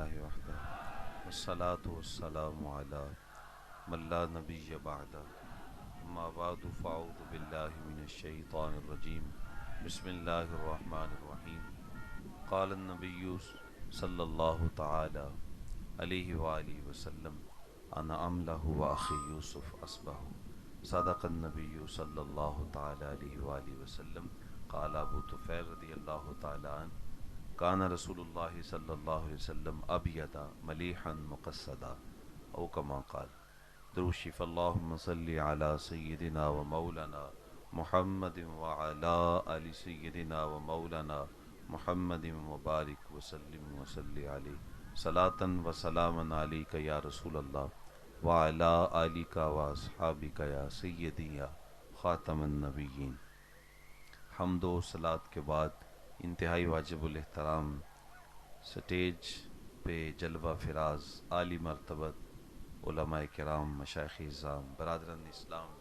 للہ وحدہ والصلاة والسلام علی من لا نبی بعدہ اما بعد فاعوذ باللہ من الشیطان الرجیم بسم اللہ الرحمن الرحیم قال النبی صلی اللہ تعالی علیہ وآلہ وسلم انا املہ واخی یوسف اسبہ صدق النبی صلی اللہ تعالی علیہ وآلہ وسلم قال ابو طفیل رضی اللہ تعالی عنہ کان رسول اللہ صلی اللہ علیہ وسلم ابیض ملیحا مقصدا او کما قال درود شریف اللہم صلی علی سیدنا و مولانا محمد وعلی آل سیدنا و مولانا محمد مبارک وسلم وصلی علیہ صلاۃ و سلام علیک یا رسول اللہ وعلی آلک و اصحابک یا سیدی یا خاتم النبیین۔ حمد و صلات کے بعد انتہائی واجب الاحترام سٹیج پہ جلوہ فراز عالی مرتبت علماء کرام، مشائخ اعظام، برادران اسلام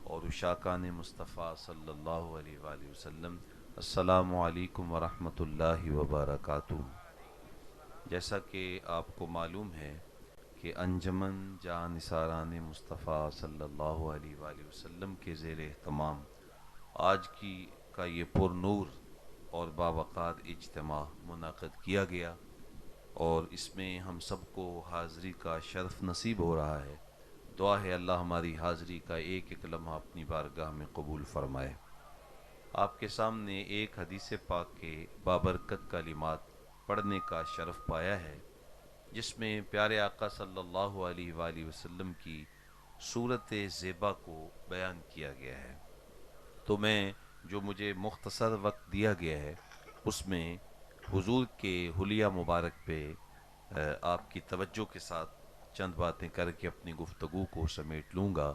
اور عشاقان مصطفیٰ صلی اللہ علیہ وآلہ وسلم، السلام علیکم ورحمۃ اللہ وبرکاتہ۔ جیسا کہ آپ کو معلوم ہے کہ انجمن جہاں نثاران مصطفیٰ صلی اللہ علیہ وآلہ وسلم کے زیر اہتمام آج کا یہ پر نور اور باوقار اجتماع منعقد کیا گیا اور اس میں ہم سب کو حاضری کا شرف نصیب ہو رہا ہے۔ دعا ہے اللہ ہماری حاضری کا ایک ایک لمحہ اپنی بارگاہ میں قبول فرمائے۔ آپ کے سامنے ایک حدیث پاک کے بابرکت کلمات پڑھنے کا شرف پایا ہے، جس میں پیارے آقا صلی اللہ علیہ وآلہ وسلم کی صورت زیبا کو بیان کیا گیا ہے۔ تو میں جو مجھے مختصر وقت دیا گیا ہے اس میں حضور کے حلیہ مبارک پہ آپ کی توجہ کے ساتھ چند باتیں کر کے اپنی گفتگو کو سمیٹ لوں گا۔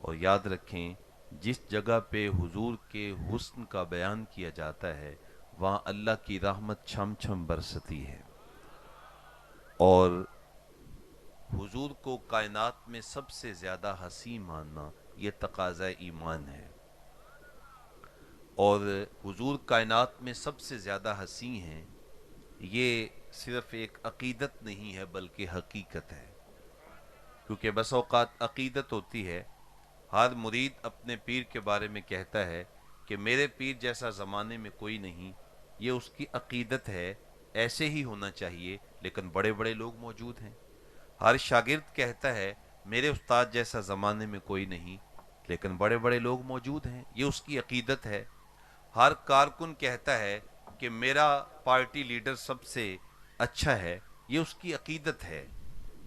اور یاد رکھیں، جس جگہ پہ حضور کے حسن کا بیان کیا جاتا ہے وہاں اللہ کی رحمت چھم چھم برستی ہے، اور حضور کو کائنات میں سب سے زیادہ حسین ماننا یہ تقاضا ایمان ہے، اور حضور کائنات میں سب سے زیادہ حسین ہیں یہ صرف ایک عقیدت نہیں ہے بلکہ حقیقت ہے۔ کیونکہ بس اوقات عقیدت ہوتی ہے، ہر مرید اپنے پیر کے بارے میں کہتا ہے کہ میرے پیر جیسا زمانے میں کوئی نہیں، یہ اس کی عقیدت ہے، ایسے ہی ہونا چاہیے، لیکن بڑے بڑے لوگ موجود ہیں۔ ہر شاگرد کہتا ہے میرے استاد جیسا زمانے میں کوئی نہیں، لیکن بڑے بڑے لوگ موجود ہیں، یہ اس کی عقیدت ہے۔ ہر کارکن کہتا ہے کہ میرا پارٹی لیڈر سب سے اچھا ہے، یہ اس کی عقیدت ہے،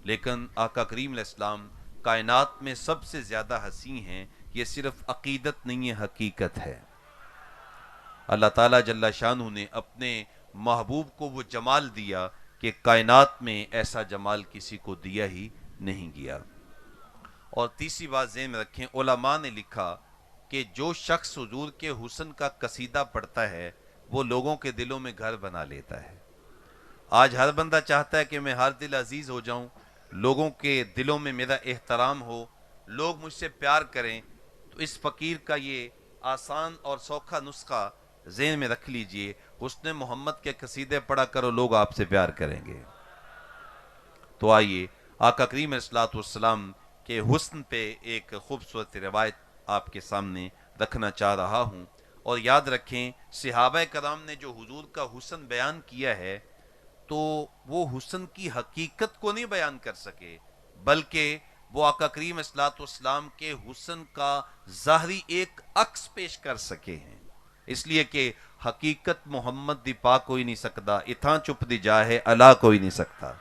لیکن آقا کریم علیہ السلام کائنات میں سب سے زیادہ حسین ہیں، یہ صرف عقیدت نہیں ہے، حقیقت ہے۔ اللہ تعالیٰ جل شانہ نے اپنے محبوب کو وہ جمال دیا کہ کائنات میں ایسا جمال کسی کو دیا ہی نہیں گیا۔ اور تیسری بات ذہن میں رکھیں، علماء نے لکھا کہ جو شخص حضور کے حسن کا قصیدہ پڑھتا ہے وہ لوگوں کے دلوں میں گھر بنا لیتا ہے۔ آج ہر بندہ چاہتا ہے کہ میں ہر دل عزیز ہو جاؤں، لوگوں کے دلوں میں میرا احترام ہو، لوگ مجھ سے پیار کریں۔ تو اس فقیر کا یہ آسان اور سوکھا نسخہ ذہن میں رکھ لیجئے، حسن محمد کے قصیدے پڑھا کرو، لوگ آپ سے پیار کریں گے۔ تو آئیے آقا کریم علیہ الصلوۃ والسلام کے حسن پہ ایک خوبصورت روایت آپ کے سامنے رکھنا چاہ رہا ہوں۔ اور یاد رکھیں، صحابہ کرام نے جو حضور کا حسن بیان کیا ہے تو وہ حسن کی حقیقت کو نہیں بیان کر سکے، بلکہ وہ آقا کریم علیہ الصلوۃ والسلام کے حسن کا ظاہری ایک عکس پیش کر سکے ہیں، اس لیے کہ حقیقت محمد دی پا کوئی نہیں سکتا، اتھاں چپ دی جاہے اللہ کوئی نہیں سکتا۔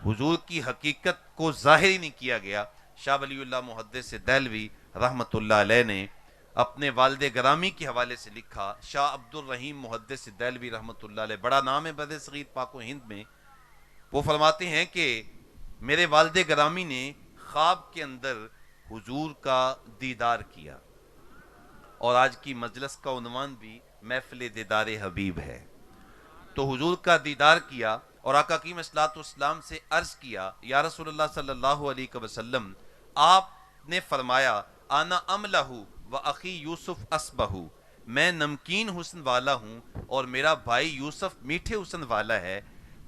حضور کی حقیقت کو ظاہر ہی نہیں کیا گیا۔ شاہ ولی اللہ محدث دہلوی رحمۃ اللہ علیہ نے اپنے والد گرامی کے حوالے سے لکھا، شاہ عبد الرحیم محدث دہلوی رحمۃ اللہ علیہ، بڑا نام ہے بر صغیر پاک و ہند میں، وہ فرماتے ہیں کہ میرے والد گرامی نے خواب کے اندر حضور کا دیدار کیا، اور آج کی مجلس کا عنوان بھی محفل دیدار حبیب ہے۔ تو حضور کا دیدار کیا اور آقا کریم صلی اللہ علیہ وسلم سے عرض کیا، یا رسول اللہ صلی اللہ علیہ وسلم، آپ نے فرمایا انا املہ و اخی یوسف اسبہ، میں نمکین حسن والا ہوں اور میرا بھائی یوسف میٹھے حسن والا ہے،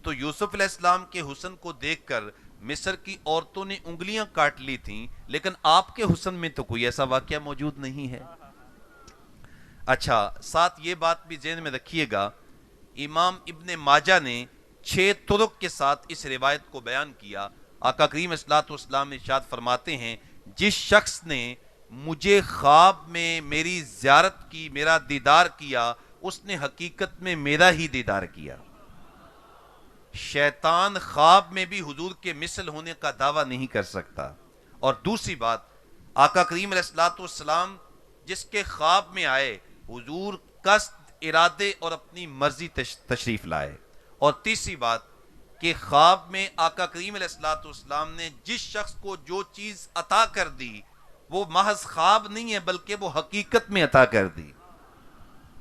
تو یوسف علیہ السلام کے حسن کو دیکھ کر مصر کی عورتوں نے انگلیاں کاٹ لی تھیں، لیکن آپ کے حسن میں تو کوئی ایسا واقعہ موجود نہیں ہے۔ اچھا، ساتھ یہ بات بھی ذہن میں رکھیے گا، امام ابن ماجہ نے 6 طرق کے ساتھ اس روایت کو بیان کیا۔ آقا کریم صلی اللہ علیہ وسلم ارشاد فرماتے ہیں، جس شخص نے مجھے خواب میں میری زیارت کی، میرا دیدار کیا، اس نے حقیقت میں میرا ہی دیدار کیا۔ شیطان خواب میں بھی حضور کے مثل ہونے کا دعویٰ نہیں کر سکتا۔ اور دوسری بات، آقا کریم علیہ الصلوۃ والسلام جس کے خواب میں آئے، حضور قصد، ارادے اور اپنی مرضی تشریف لائے۔ اور تیسری بات کہ خواب میں آقا کریم علیہ الصلوۃ والسلام نے جس شخص کو جو چیز عطا کر دی، وہ محض خواب نہیں ہے بلکہ وہ حقیقت میں عطا کر دی۔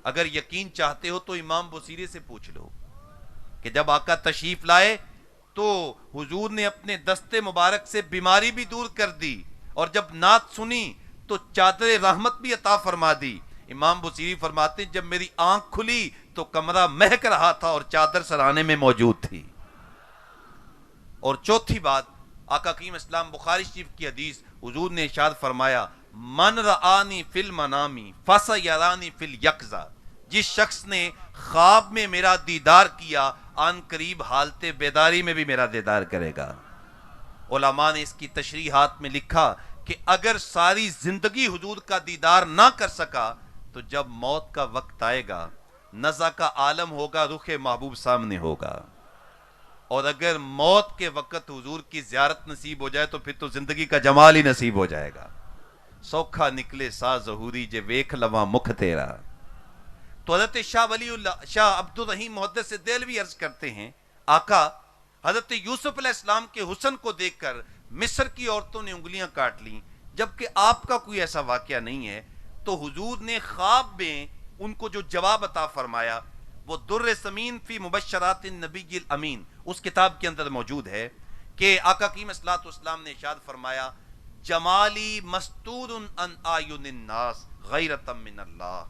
اگر یقین چاہتے ہو تو امام بصیری سے پوچھ لو کہ جب آقا تشریف لائے تو حضور نے اپنے دستے مبارک سے بیماری بھی دور کر دی، اور جب نعت سنی تو چادر رحمت بھی عطا فرما دی۔ امام بصیری فرماتے ہیں، جب میری آنکھ کھلی تو کمرہ مہک رہا تھا اور چادر سرانے میں موجود تھی۔ اور چوتھی بات، آقا کریم اسلام بخاری شریف کی حدیث، حضور نے ارشاد فرمایا، من رآنی فی المنامی فسیرانی فی الیقظہ، جس شخص نے خواب میں میرا دیدار کیا، آن قریب حالت بیداری میں بھی میرا دیدار کرے گا۔ علماء نے اس کی تشریحات میں لکھا کہ اگر ساری زندگی حضور کا دیدار نہ کر سکا تو جب موت کا وقت آئے گا، نزع کا عالم ہوگا، رخ محبوب سامنے ہوگا، اور اگر موت کے وقت حضور کی زیارت نصیب ہو جائے تو پھر تو زندگی کا جمال ہی نصیب ہو جائے گا۔ سوکھا نکلے سا ظہوری جے ویکھ لواں مکھ تیرا۔ تو حضرت شاہ ولی اللہ شاہ عبد الرحیم محدث دہلوی عرض کرتے ہیں، آقا حضرت یوسف علیہ السلام کے حسن کو دیکھ کر مصر کی عورتوں نے انگلیاں کاٹ لیں، جبکہ آپ کا کوئی ایسا واقعہ نہیں ہے۔ تو حضور نے خواب میں ان کو جو جواب عطا فرمایا وہ در ثمین فی مبشرات النبی الامین اس کتاب کے اندر موجود ہے کہ آقا کریم صلی اللہ علیہ وسلم نے ارشاد فرمایا، جمالی مستور عن اعین الناس غیرۃ من اللہ،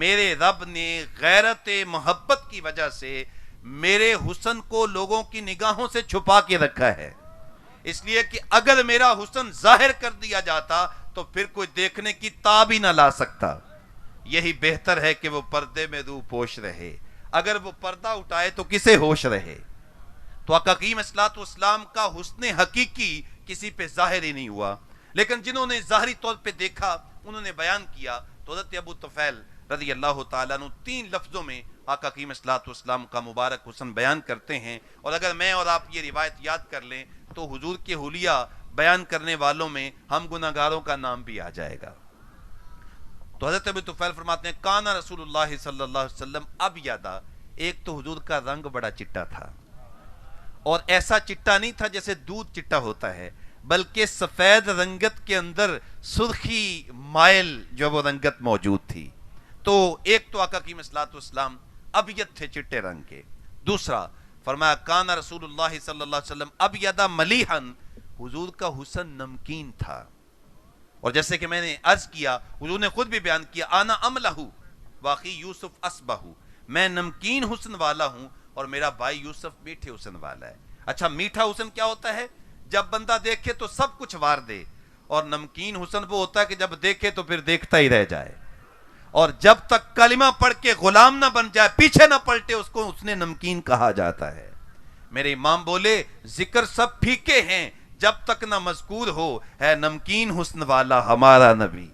میرے رب نے غیرت محبت کی وجہ سے میرے حسن کو لوگوں کی نگاہوں سے چھپا کے رکھا ہے، اس لیے کہ اگر میرا حسن ظاہر کر دیا جاتا تو پھر کوئی دیکھنے کی تاب ہی نہ لا سکتا۔ یہی بہتر ہے کہ وہ پردے میں روح پوش رہے، اگر وہ پردہ اٹھائے تو کسے ہوش رہے۔ تو آقا کریم صلی اللہ علیہ وسلم کا حسن حقیقی کسی پہ ظاہر ہی نہیں ہوا، لیکن جنہوں نے ظاہری طور پہ دیکھا انہوں نے بیان کیا۔ تو حضرت ابو طفیل رضی اللہ تعالیٰ عنہ 3 لفظوں میں آقا کریم صلی اللہ علیہ وسلم کا مبارک حسن بیان کرتے ہیں، اور اگر میں اور آپ یہ روایت یاد کر لیں تو حضور کے حلیہ بیان کرنے والوں میں ہم گناہگاروں کا نام بھی آ جائے گا۔ تو حضرت ابو طفیل فرماتے ہیں، کانا رسول اللہ صلی اللہ علیہ وسلم اب یادا، ایک تو حضور کا رنگ بڑا چٹا تھا، اور ایسا چٹا نہیں تھا جیسے دودھ چٹا ہوتا ہے، بلکہ سفید رنگت کے اندر سرخی مائل جو وہ رنگت موجود تھی۔ تو ایک تو آقا کریم صلی اللہ علیہ وسلم ابیض تھے، چٹے رنگ کے۔ دوسرا فرمایا، کانا رسول اللہ صلی اللہ علیہ وسلم ابیض ملیحن، حضور کا حسن نمکین تھا، اور جیسے کہ میں نے عرض کیا، حضور نے خود بھی بیان کیا، آنا املہ واقعی یوسف اسبہ، میں نمکین حسن والا ہوں اور میرا بھائی یوسف میٹھے حسن والا ہے۔ اچھا، میٹھا حسن کیا ہوتا ہے؟ جب بندہ دیکھے تو سب کچھ وار دے، اور نمکین حسن وہ ہوتا ہے کہ جب دیکھے تو پھر دیکھتا ہی رہ جائے، اور جب تک کلمہ پڑھ کے غلام نہ بن جائے، پیچھے نہ پلٹے، اس کو اس نے نمکین کہا جاتا ہے۔ میرے امام بولے، ذکر سب پھیکے ہیں جب تک نہ مذکور ہو، ہے نمکین حسن والا ہمارا نبی،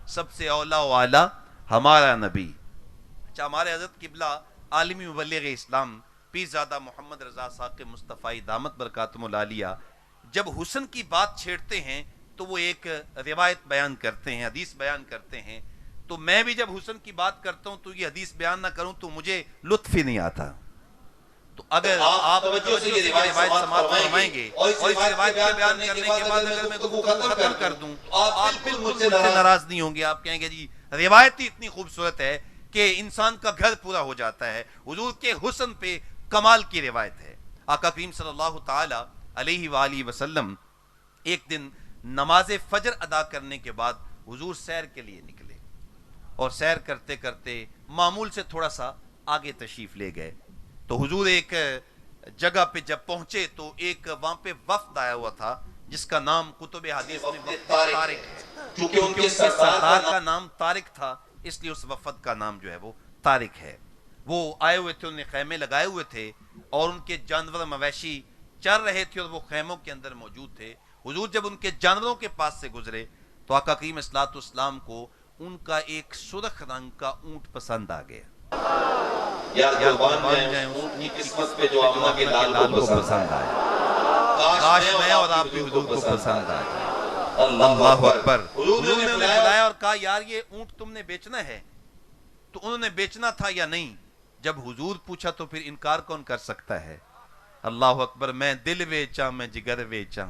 سب سے اولا و اعلیٰ ہمارا نبی۔ اچھا، ہمارے حضرت قبلہ عالمی مبلغ اسلام پیرزادہ محمد رضا صاحب مصطفی دامت برکاتہم العالیہ جب حسن کی بات چھیڑتے ہیں تو وہ ایک روایت بیان کرتے ہیں، حدیث بیان کرتے ہیں۔ تو میں بھی جب حسن کی بات کرتا ہوں تو یہ حدیث بیان نہ کروں تو مجھے لطف ہی نہیں آتا۔ تو اگر آپ یہ روایت سماعت فرمائیں گے اور اس روایت کے بیان کرنے کے بعد اگر میں گفتگو ختم کر دوں، آپ بالکل مجھ سے ناراض نہیں ہوں گے، آپ کہیں گے جی روایت ہی اتنی خوبصورت ہے کہ انسان کا گھر پورا ہو جاتا ہے۔ حضور کے حسن پہ کمال کی روایت ہے۔ آقا کریم صلی اللہ تعالی علیہ وآلہ وسلم ایک دن نماز فجر ادا کرنے کے بعد حضور سیر کے لیے نکلے، اور سیر کرتے کرتے معمول سے تھوڑا سا آگے تشریف لے گئے۔ تو حضور ایک جگہ پہ جب پہنچے تو ایک وہاں پہ وفد آیا ہوا تھا جس کا نام کتب حدیث میں وفد طارق ہے، کیونکہ ان کے سردار کا نام طارق تھا اس لیے اس وفد کا نام جو ہے وہ طارق ہے۔ وہ آئے ہوئے تھے، انہوں نے خیمے لگائے ہوئے تھے اور ان کے جانور مویشی چر رہے تھے اور وہ خیموں کے اندر موجود تھے۔ حضور جب ان کے جانوروں کے پاس سے گزرے تو آقا کریم الصلوۃ والسلام کو ان کا ایک سرخ رنگ کا اونٹ پسند آ گیا۔ یا قربان جائیں اس اونٹ کی قسمت پہ جو آمنہ کے لال کو پسند آئے، کاش میں اور آپ بھی حضور کو پسند آ جائے۔ اللہ اکبر۔ حضور نے انہیں بلایا اور کہا یار یہ اونٹ تم نے بیچنا ہے؟ تو انہوں نے بیچنا تھا یا نہیں؟ جب حضور پوچھا تو پھر انکار کون کر سکتا ہے؟ اللہ اکبر۔ میں دل ویچاں میں جگر ویچاں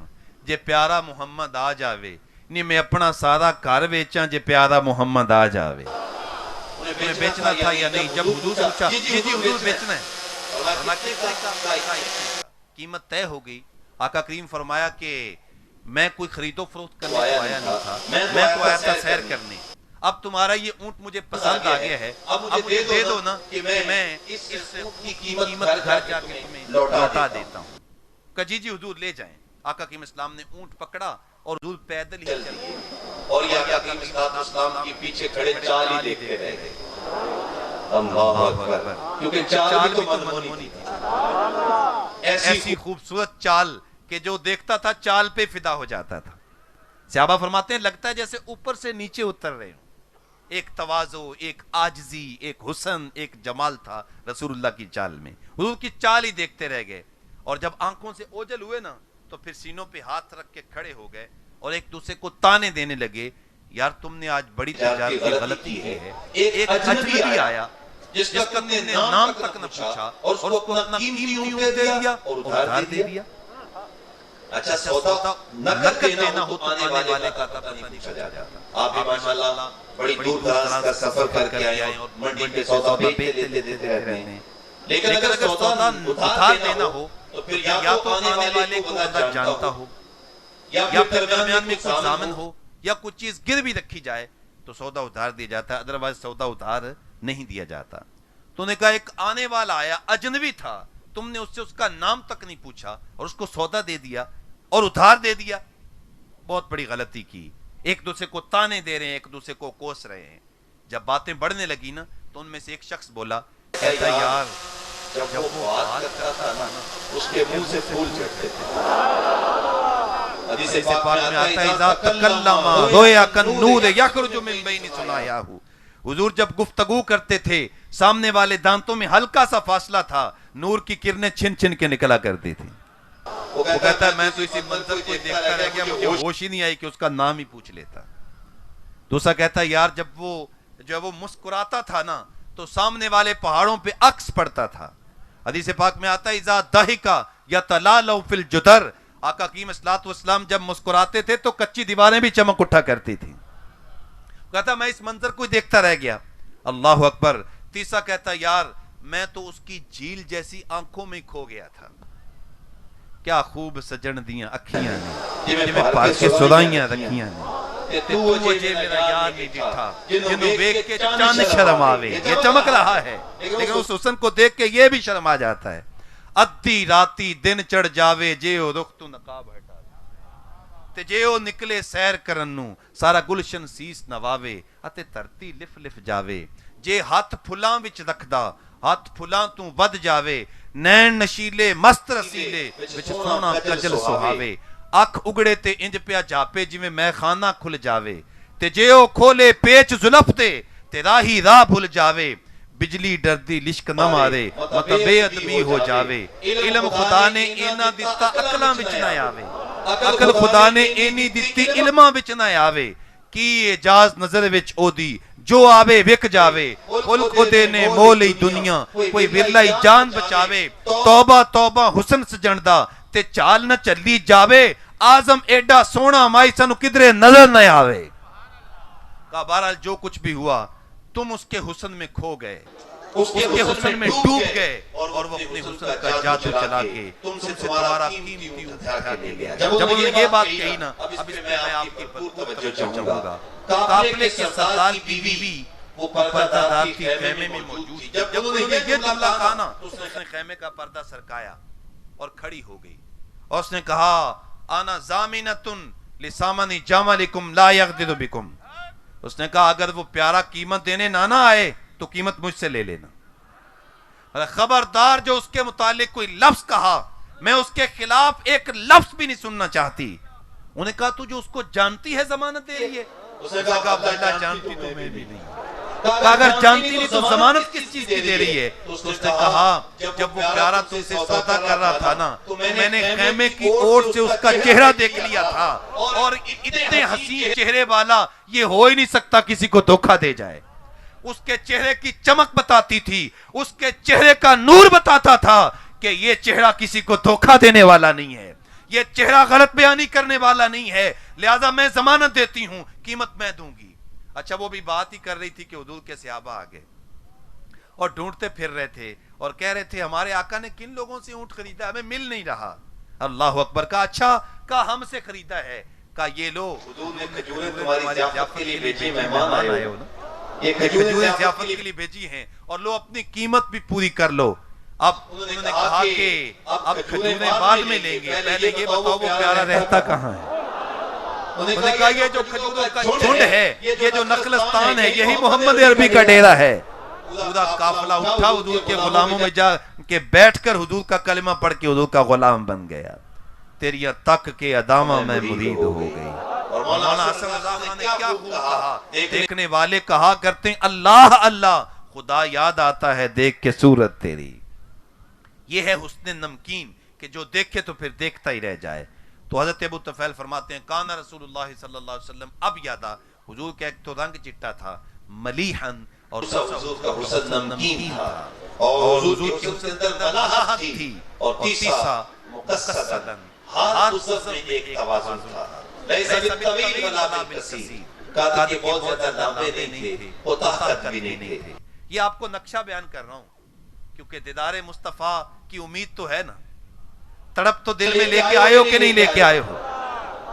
جے پیارا محمد آ جاوے، نہیں میں اپنا سارا گھر ویچاں جے پیارا محمد آ جاوے۔ انہیں بیچنا تھا یا نہیں؟ جب حضور پوچھا جی حضور بیچنا ہے، قیمت طے ہو گئی۔ آقا کریم فرمایا کہ میں کوئی خرید و فروخت کرنے کو آیا نہیں تھا، میں تو آیا تھا سیر کرنے۔ اب تمہارا یہ اونٹ مجھے پسند آ گیا ہے، اب مجھے دے دو نا کہ میں اس اونٹ کی قیمت گھر جا کے تمہیں لوٹا دیتا ہوں۔ کہا جی حضور لے جائیں۔ آقا کریم اسلام نے اونٹ پکڑا اور حضور پیدل ہی چل دیے اور یہ آقا کریم اسلام کی پیچھے کھڑے چال ہی دیکھتے رہ گئے۔ اللہ اکبر۔ کیونکہ چال بھی تو منمونی تھی، ایسی خوبصورت چال کہ جو دیکھتا تھا چال پہ فدا ہو جاتا تھا۔ صحابہ فرماتے ہیں لگتا ہے جیسے اوپر سے نیچے اتر رہے ہوں۔ ایک تواضع، ایک عاجزی، ایک حسن، ایک جمال تھا رسول اللہ کی چال میں۔ حضور کی چال ہی دیکھتے رہ گئے اور جب آنکھوں سے اوجھل ہوئے نا تو پھر سینوں پہ ہاتھ رکھ کے کھڑے ہو گئے اور ایک دوسرے کو تانے دینے لگے، یار تم نے آج بڑی تجارت کی غلطی کی ہے۔ ایک اجنبی آیا جس کا تم نے نام تک نہ پوچھا اور اس کو اپنا قیمتی اونٹ دے دیا اور ادھار دے دیا۔ اچھا سودا نقد دینا ہو تو آنے والے کا پتہ نہیں پوچھا جاتا۔ آپ بھی ماشاءاللہ بڑی دور دراز کا سفر کر کے آئے اور منڈی پہ سودا بیچتے لیتے رہتے ہیں، لیکن اگر سودا ادھار دینا ہو تو پھر یا تو آنے والے کو بندہ جانتا ہو یا پھر درمیان میں کچھ ضامن ہو یا کچھ چیز گر بھی رکھی جائے تو سودا ادھار دیا جاتا ہے، ادروائز سودا ادھار نہیں دیا جاتا۔ تو نے کہا ایک آنے والا آیا، اجنبی تھا، تم نے اس سے اس کا نام تک نہیں پوچھا اور اس کو سودا دے دیا اور ادھار دے دیا، بہت بڑی غلطی کی۔ ایک دوسرے کو تانے دے رہے ہیں، ایک دوسرے کو کوس رہے ہیں۔ جب باتیں بڑھنے لگی نا تو ان میں سے ایک شخص بولا، کہتا یار جب وہ بات کرتا تھا نا اس کے منہ سے پھول جھڑتے تھے۔ حدیث پاک میں آتا ہے اذا تکلم رویا کالنور یخرج من بین ثنایاہ۔ حضور جب گفتگو کرتے تھے سامنے والے دانتوں میں ہلکا سا فاصلہ تھا، نور کی کرنیں چھن چھن کے نکلا کرتی تھی۔ وہ کہتا ہے میں تو اسی منظر کو دیکھتا رہ گیا، مجھے ہوش ہی نہیں آئی کہ اس کا نام ہی پوچھ لیتا۔ دوسرا کہتا ہے یار جب وہ مسکراتا تھا نا تو سامنے والے پہاڑوں پہ عکس پڑتا تھا۔ حدیث پاک میں آتا ہے اذا ضحک یتلالو فی الجدر۔ آقا کریم الصلوۃ والسلام جب مسکراتے تھے تو کچی دیواریں بھی چمک اٹھا کرتی تھی۔ کہتا میں اس منظر کو دیکھتا رہ گیا۔ اللہ اکبر۔ تیسرا کہتا یار میں تو اس کی جھیل جیسی آنکھوں میں کھو گیا تھا، کیا خوب سجن دیاں اکھیاں نے جی میں پاک کے سدائیاں رکھیاں نے، تو وجہ میرا یار نہیں ڈٹھا جنہوں دیکھ کے چاند شرم آوے۔ یہ چمک رہا ہے لیکن اس حسن کو دیکھ کے یہ بھی شرم آ جاتا ہے۔ ادھی راتی دن چڑھ جاوے جے او رخ تو نقاب ہٹا تے جے او نکلے سیر کرن نو سارا گلشن سیس نواوے اتے دھرتی لف لف جاوے۔ جے ہاتھ پھلاں وچ رکھدا ہاتھ پھلاں تو ود جاوے، نین نشیلے مست رسیلے وچ سونا کجل سہاوے۔ اکھ اگڑے تے انج پیا جاپے جویں میں خانہ کھل جاوے، تے جے او کھولے پیچ زلف تے راہی راہ بھول جاوے۔ بجلی ڈردی لشک نہ مارے مطلب بے ادبی ہو جاوے۔ علم خدا نے اینا دتا عقلاں وچ نہ آوے، عقل خدا نے اینی دتی علماں وچ نہ آوے۔ کی اجاز نظر وچ او دی جو آوے وک جاوے، خلق دے نے مولی دنیا کوئی ورلائی جان بچاوے۔ توبہ توبہ حسن سجندہ تے چال نہ چلی جاوے، آزم ایڈا سونا مائی سنو کدرے نظر نہ آوے۔ کہا بہرحال جو کچھ بھی ہوا تم اس کے حسن میں کھو گئے، اس کے حسن میں ڈوب گئے اور وہ اپنے حسن کا جادو چلا کے تم سے تمہارا قیمتی اٹھا کے لے گیا۔ جب انہوں نے یہ بات کہی نا اب اس میں میں آپ کی توجہ چاہوں گا۔ قافلے کے سردار کی بیوی وہ پردہ دار تھی، خیمے میں موجود۔ جب انہوں نے یہ جملہ کہا نا تو اس نے خیمے کا پردہ سرکایا اور کھڑی ہو گئی اور اس نے کہا انا ضامنۃ لسامن جملکم لا یغدر بکم. اس نے کہا اگر وہ پیارا قیمت دینے نہ آئے تو قیمت مجھ سے لے لینا. خبردار جو اس کے متعلق کوئی لفظ کہا میں اس کے خلاف ایک لفظ بھی نہیں سننا چاہتی. انہوں نے کہا تو جو اس کو جانتی ہے ضمانت دے رہی ہے؟ اس نے کہا عبداللہ جانتی تو میں بھی نہیں. کہا اگر جانتی نہیں تو ضمانت کس چیز کی دے رہی ہے؟ تو اس نے کہا جب وہ پیارا تم سے سودا کر رہا تھا نا تو میں نے خیمے کی اوٹ سے اس کا چہرہ دیکھ لیا تھا اور اتنے حسین چہرے والا یہ ہو ہی نہیں سکتا کسی کو دھوکہ دے جائے. اس کے چہرے کی چمک بتاتی تھی, اس کے چہرے کا نور بتاتا تھا کہ یہ چہرہ کسی کو دھوکہ دینے والا نہیں ہے, یہ چہرہ غلط بیانی کرنے والا نہیں ہے, لہذا میں ضمانت دیتی ہوں, قیمت میں دوں گی. اچھا وہ بھی بات ہی کر رہی تھی کہ حضور کے صحابہ آگے اور ڈھونڈتے پھر رہے تھے اور کہہ رہے تھے ہمارے آقا نے کن لوگوں سے اونٹ خریدا, ہمیں مل نہیں رہا. اللہ اکبر. کہا اچھا, کہا ہم سے خریدا ہے. کہا یہ لو حضور نے کھجوریں تمہاری ضیافت کے لیے بھیجی, مہمان آئے ہو نا, یہ کھجوریں ضیافت کے لیے بھیجی ہیں اور لو اپنی قیمت بھی پوری کر لو. اب انہوں نے کہا کہ اب کھجوریں بعد میں لیں گے, پہلے یہ بتاؤ وہ پیارا رہتا کہاں ہے؟ انہوں نے کہا یہ جو کھجوروں کا جھنڈ ہے, یہ جو نخلستان ہے, یہی محمد عربی کا ڈیرہ ہے. پورا قافلہ اٹھا حضور کے غلاموں میں جا کے بیٹھ کر حضور کا کلمہ پڑھ کے حضور کا غلام بن گیا. تیریاں تک کے ادامہ میں مرید ہو گئی. اور مولانا حسن رضا خان نے کیا خوب کہا, دیکھنے والے کہا کرتے ہیں اللہ اللہ, خدا یاد آتا ہے دیکھ کے صورت تیری. یہ ہے حسن نمکین کہ جو دیکھے تو پھر دیکھتا ہی رہ جائے. تو حضرت ابو طفیل فرماتے ہیں کانا رسول اللہ صلی اللہ علیہ وسلم اب یادا, حضور کا ایک تو رنگ چٹا تھا, ملیحن, اور حضور کا حسن نمکین تھا, اور حضور کے حسن اندر ملاحت تھی, اور تیسرا مقصدن, ہر حسن میں ایک توازن تھا. لیس بالطویل ولا بالقصیر, کہا کہ بہت زیادہ لمبے نہیں تھے اور طاقت بھی نہیں تھے. یہ آپ کو نقشہ بیان کر رہا ہوں کیونکہ دیدار مصطفیٰ کی امید تو ہے نا, تڑپ تو دل میں لے کے آئے ہو کہ نہیں لے کے آئے ہو؟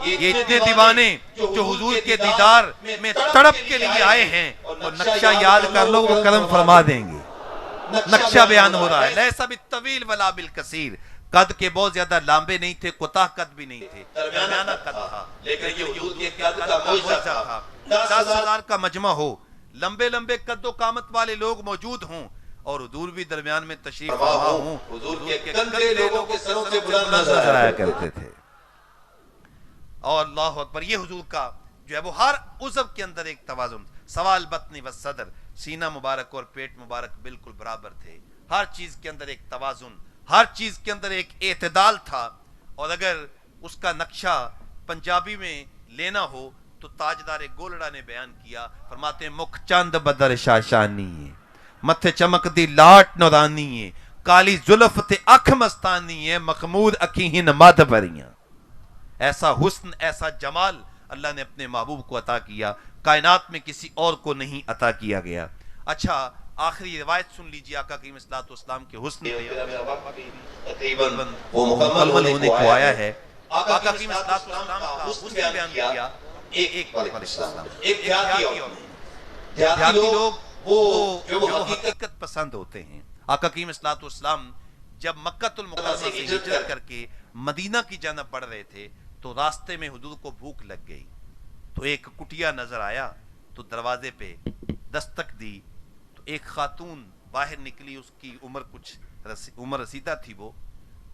یہ اتنے دیوانے جو حضور کے دیدار میں تڑپ کے لیے آئے ہیں, اور نقشہ یاد کر لو وہ کرم فرما دیں گے. نقشہ بیان ہو رہا ہے لیسا بالطویل ولا بالقصیر, قد کے بہت زیادہ لمبے نہیں تھے, کوتاہ قد بھی نہیں تھے, درمیانہ قد تھا, لیکن یہ حضور کے قد کا معجزہ تھا. 10,000 کا مجمع ہو, لمبے لمبے قد و قامت والے لوگ موجود ہوں اور حضور بھی درمیان میں تشریف فرما ہوں, حضور کے کندھے لوگوں کے سروں سے بلند نظر آیا کرتے تھے. اور اللہ اکبر, یہ حضور کا جو ہے وہ ہر عضو کے اندر ایک توازن, سوال بطن و صدر, سینہ مبارک اور پیٹ مبارک بالکل برابر تھے, ہر چیز کے اندر ایک توازن, ہر چیز کے اندر ایک اعتدال تھا. اور اگر اس کا نقشہ پنجابی میں لینا ہو تو تاجدار گولڑا نے بیان کیا, فرماتے ہیں مکھ چند بدر شاشانی ہے, متھے چمک دی لاٹ نورانی ہے, کالی زلف تے اکھ مستانی ہے, مخمود اکھیں مد بریاں. ایسا حسن, ایسا جمال اللہ نے اپنے محبوب کو عطا کیا, کائنات میں کسی اور کو نہیں عطا کیا گیا. اچھا آخری روایت سن لیجیے آقا کریم صلی اللہ علیہ وسلم کے حسن وہ مکمل ہونے کو آیا ہے. آقا کریم صلی اللہ علیہ وسلم کا حسن بیان کیا. ایک دیہاتی لوگ وہ جو حقیقت پسند ہوتے ہیں. آقا کریم صلی اللہ علیہ وسلم جب مکہ المکرمہ سے ہجرت کر کے مدینہ کی جانب بڑھ رہے تھے تو راستے میں حضور کو بھوک لگ گئی, تو ایک کٹیا نظر آیا, تو دروازے پہ دستک دی, تو ایک خاتون باہر نکلی, اس کی عمر رسیدہ تھی وہ.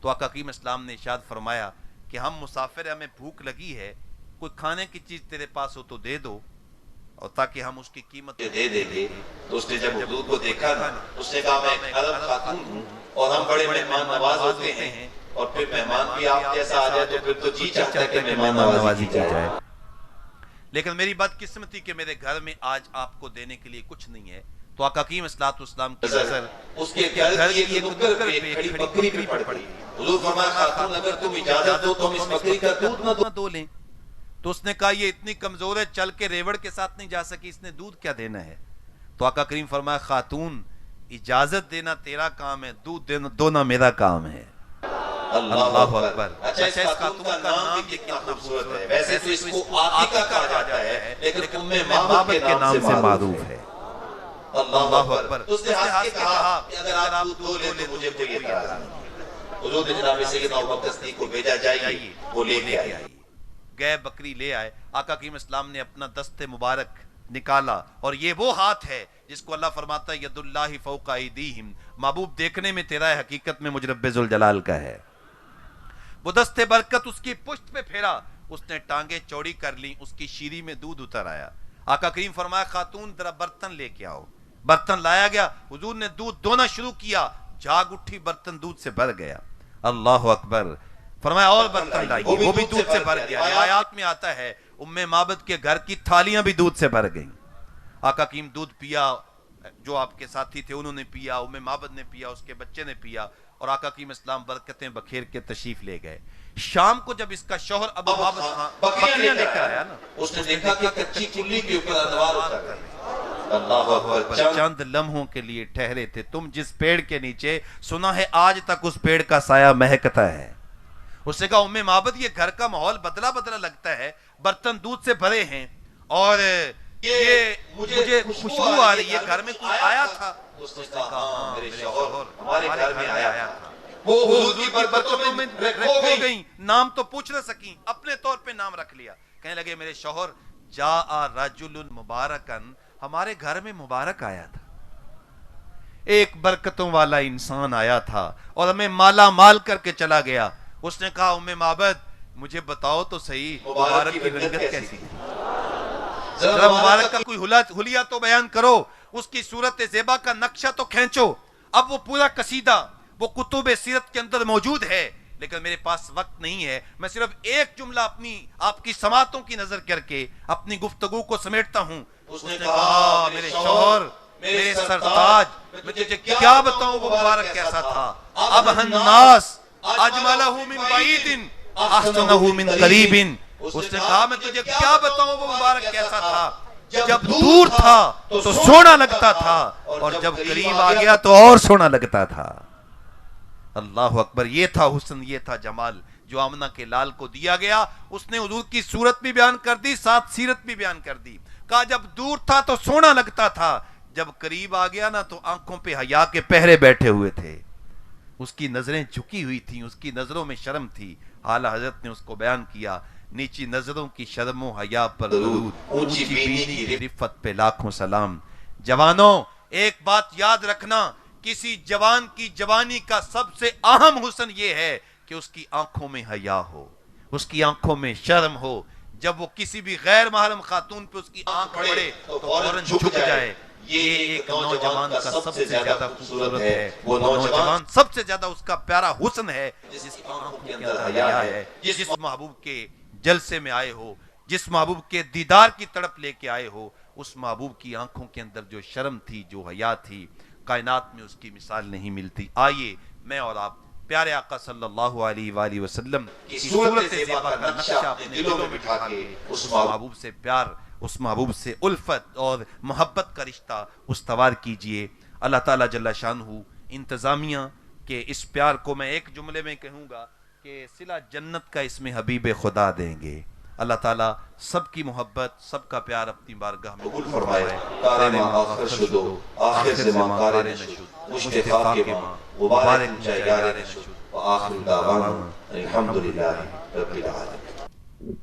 تو آقا کریم اسلام نے ارشاد فرمایا کہ ہم مسافر ہیں, ہمیں بھوک لگی ہے, کوئی کھانے کی چیز تیرے پاس ہو تو دے دو, اور تاکہ ہم اس کی قیمت دے دیں گے. تو اس نے جب حضور کو دیکھا نا, اس نے کہا میں ایک عرب خاتون ہوں اور ہم بڑے مہمان نواز ہوتے ہیں, اور پھر مہمان بھی آپ جیسا آ جائے تو پھر تو جی چاہتا ہے کہ مہمان نوازی کی جائے. لیکن میری بدقسمتی کہ میرے گھر میں آج آپ کو دینے کے لیے کچھ نہیں ہے. تو آقا کریم صلی اللہ علیہ وسلم کی نظر اس کے گھر کی ایک نکر پہ کھڑی بکری پہ پڑ پڑی. حضور فرمایا خاتون اگر تم اجازت دو تو ہم اس بکری کا دودھ نہ دو لیں. تو اس نے کہا یہ اتنی کمزور ہے, چل کے ریوڑ کے ساتھ نہیں جا سکی, اس نے دودھ کیا دینا ہے. تو آقا کریم فرمایا خاتون اجازت دینا تیرا کام ہے, دودھ دونا میرا کام ہے. اللہ اکبر. اچھا اس خاتون کا نام بھی کتنا خوبصورت ہے. ویسے تو اس کو عاتقہ کہا جاتا ہے, لیکن ام مابد کے نام سے معروف ہے. اللہ اکبر. تو اس نے ہنس کے کہا کہ اگر آپ دودھ دو لیں تو مجھے کوئی اعتراض نہیں. حضور نے جناب سیدنا ابوبکر صدیق کو بھیجا جائیے، وہ لے کے آئیے۔ گئے بکری لے آئے، آقا کریم اسلام نے اپنا دست مبارک نکالا، اور یہ وہ ہاتھ ہے جس کو اللہ فرماتا ہے ید اللہ فوق ایدیہم، محبوب دیکھنے میں تیرا ہے، حقیقت میں مجھ رب ذوالجلال کا ہے۔ وہ دست برکت اس کی پشت پہ پھیرا، اس نے ٹانگیں چوڑی کر لی، اس کی شیری میں دودھ اتر آیا۔ آقا کریم فرمایا خاتون ذرا برتن لے کے آؤ، برتن لایا گیا، حضور نے دودھ دونا شروع کیا، جھاگ اٹھی، برتن دودھ سے بھر گیا۔ اللہ اکبر، فرمایا اور برتن لائیے، وہ بھی دودھ سے بھر گیا۔ روایات میں آتا ہے ام معبد کے گھر کی تھالیاں بھی دودھ سے بھر گئیں۔ آقا کریم دودھ پیا، جو آپ کے ساتھی تھے انہوں نے پیا، ام معبد نے پیا، اس کے بچے نے پیا، اور آقا کریم اسلام برکتیں بکھیر کے تشریف لے گئے۔ شام کو جب اس کا شوہر ابو معبد بکریاں لے کر آیا نا، اس نے دیکھا کہ کچی کلی کے اوپر انوار اتر رہے ہیں۔ اللہ اکبر، چند لمحوں کے لیے ٹھہرے تھے، تم جس پیڑ کے نیچے، سنا ہے آج تک اس پیڑ کا سایہ مہکتا ہے۔ اس نے کہا ام معبد یہ گھر کا ماحول بدلا بدلا لگتا ہے، برتن دودھ سے بھرے ہیں اور یہ مجھے خوشبو آ رہی ہے، گھر میں کوئی آیا تھا؟ اس نے کہا ہاں میرے شوہر ہمارے گھر میں آیا تھا، وہ حضور کی برکتوں میں ہو گئی، نام تو پوچھ نہ سکیں، اپنے طور پہ نام رکھ لیا۔ کہنے لگے میرے شوہر جاء رجل مبارکن، ہمارے گھر میں مبارک آیا تھا، ایک برکتوں والا انسان آیا تھا اور ہمیں مالا مال کر کے چلا گیا۔ اس نے کہا ام معبد مجھے بتاؤ تو صحیح مبارک کی رنگت کیسی تھی، ذرا مبارک کا کوئی حلیہ تو بیان کرو، اس کی صورت زیبا کا نقشہ تو کھینچو۔ اب وہ پورا قصیدہ وہ کتب سیرت کے اندر موجود ہے، لیکن میرے پاس وقت نہیں ہے، میں صرف ایک جملہ اپنی آپ کی سماعتوں کی نظر کر کے اپنی گفتگو کو سمیٹتا ہوں۔ اس نے کہا میرے شوہر، میرے سرتاج، میں تجھے کیا بتاؤں وہ مبارک کیسا تھا، اب الناس اجملہ من بعید احسنہ من قریب۔ اس نے کہا میں تجھے کیا بتاؤں وہ مبارک کیسا تھا، جب دور تھا تو سونا لگتا تھا اور جب قریب آ گیا تو اور سونا لگتا تھا۔ اللہ اکبر، یہ تھا حسن، یہ تھا جمال جو آمنہ کے لال کو دیا گیا۔ اس نے حضور کی صورت بھی بیان کر دی، ساتھ سیرت بھی بیان کر دی۔ کہا جب دور تھا تو سونا لگتا تھا، جب قریب آ گیا نا تو آنکھوں پہ حیا کے پہرے بیٹھے ہوئے تھے، اس کی نظریں جھکی ہوئی تھیں، اس کی نظروں میں شرم تھی۔ اعلی حضرت نے اس کو بیان کیا، نیچی نظروں کی شرم و حیا پر درود، اونچی بینی کی رفت پہ لاکھوں سلام۔ جوانوں ایک بات یاد رکھنا، کسی جوان کی جوانی کا سب سے اہم حسن یہ ہے کہ اس کی آنکھوں میں حیا ہو، اس کی آنکھوں میں شرم ہو۔ جب وہ کسی بھی غیر محرم خاتون پہ اس کی آنکھ پڑے تو فوراً جھک جائے۔ یہ ایک نوجوان کا سب سے زیادہ خوبصورت ہے، وہ نوجوان سب سے زیادہ اس کا پیارا حسن ہے جس کی آنکھوں کے اندر حیا ہے۔ جس محبوب کے جلسے میں آئے ہو، جس محبوب کے دیدار کی تڑپ لے کے آئے ہو، اس محبوب کی آنکھوں کے اندر جو شرم تھی، جو حیا تھی، کائنات میں اس کی مثال نہیں ملتی۔ آئیے میں اور آپ پیارے آقا صلی اللہ علیہ وآلہ وسلم کی صورت زیبا کا نقشہ اپنے دلوں میں بٹھا کے اس محبوب سے پیار، اس محبوب سے الفت اور محبت کا رشتہ استوار کیجئے۔ اللہ تعالیٰ جل شانہ انتظامیہ کے اس پیار کو میں ایک جملے میں کہوں گا کہ صلہ جنت کا اس میں حبیب خدا دیں گے۔ اللہ تعالیٰ سب کی محبت، سب کا پیار اپنی بارگاہ میں قبول فرمائے۔ کار ماں آخر شدو، آخر زمان کار نشد، مشتفاق ماں مبارک جائیار نشد، وآخر دعوانا الحمدللہ رب العالمین۔